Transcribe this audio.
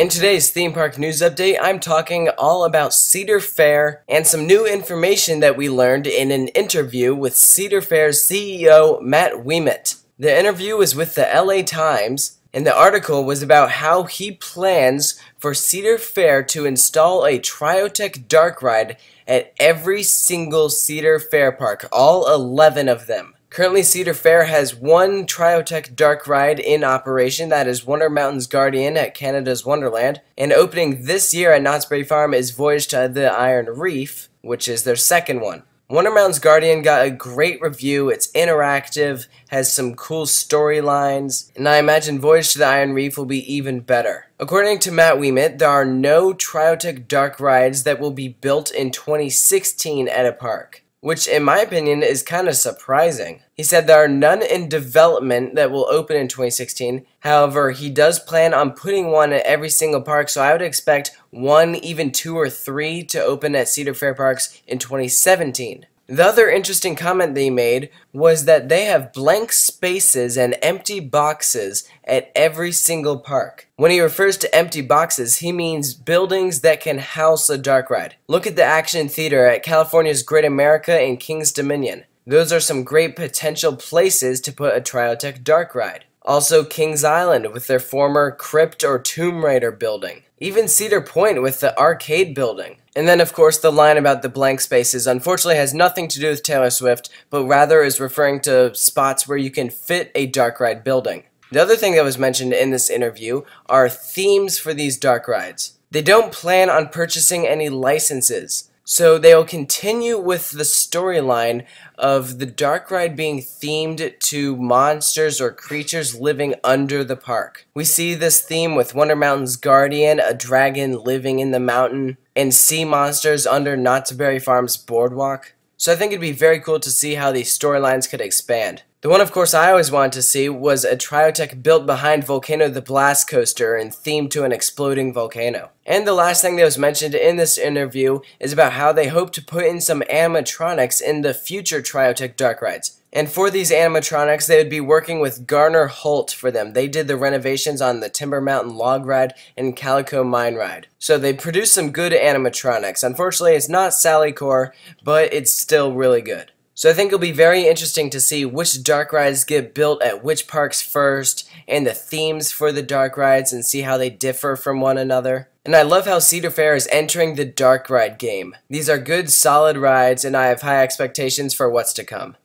In today's theme park news update, I'm talking all about Cedar Fair and some new information that we learned in an interview with Cedar Fair's CEO, Matt Ouiment. The interview was with the LA Times, and the article was about how he plans for Cedar Fair to install a Triotech dark ride at every single Cedar Fair park, all 11 of them. Currently, Cedar Fair has one Triotech dark ride in operation, that is Wonder Mountain's Guardian at Canada's Wonderland, and opening this year at Knott's Berry Farm is Voyage to the Iron Reef, which is their second one. Wonder Mountain's Guardian got a great review, it's interactive, has some cool storylines, and I imagine Voyage to the Iron Reef will be even better. According to Matt Ouiment, there are no Triotech dark rides that will be built in 2016 at a park, which in my opinion is kind of surprising. He said there are none in development that will open in 2016. However, he does plan on putting one at every single park, so I would expect one, even two or three to open at Cedar Fair parks in 2017. The other interesting comment they made was that they have blank spaces and empty boxes at every single park. When he refers to empty boxes, he means buildings that can house a dark ride. Look at the Action Theater at California's Great America and King's Dominion. Those are some great potential places to put a Triotech dark ride. Also Kings Island with their former Crypt or Tomb Raider building. Even Cedar Point with the arcade building. And then of course the line about the blank spaces unfortunately has nothing to do with Taylor Swift, but rather is referring to spots where you can fit a dark ride building. The other thing that was mentioned in this interview are themes for these dark rides. They don't plan on purchasing any licenses, so they'll continue with the storyline of the dark ride being themed to monsters or creatures living under the park. We see this theme with Wonder Mountain's Guardian, a dragon living in the mountain, and sea monsters under Knott's Berry Farm's boardwalk. So I think it'd be very cool to see how these storylines could expand. The one, of course, I always wanted to see was a Triotech built behind Volcano the Blast Coaster and themed to an exploding volcano. And the last thing that was mentioned in this interview is about how they hope to put in some animatronics in the future Triotech dark rides. And for these animatronics, they would be working with Garner Holt for them. They did the renovations on the Timber Mountain Log Ride and Calico Mine Ride. So they produced some good animatronics. Unfortunately, it's not Sally Core, but it's still really good. So I think it'll be very interesting to see which dark rides get built at which parks first, and the themes for the dark rides, and see how they differ from one another. And I love how Cedar Fair is entering the dark ride game. These are good, solid rides, and I have high expectations for what's to come.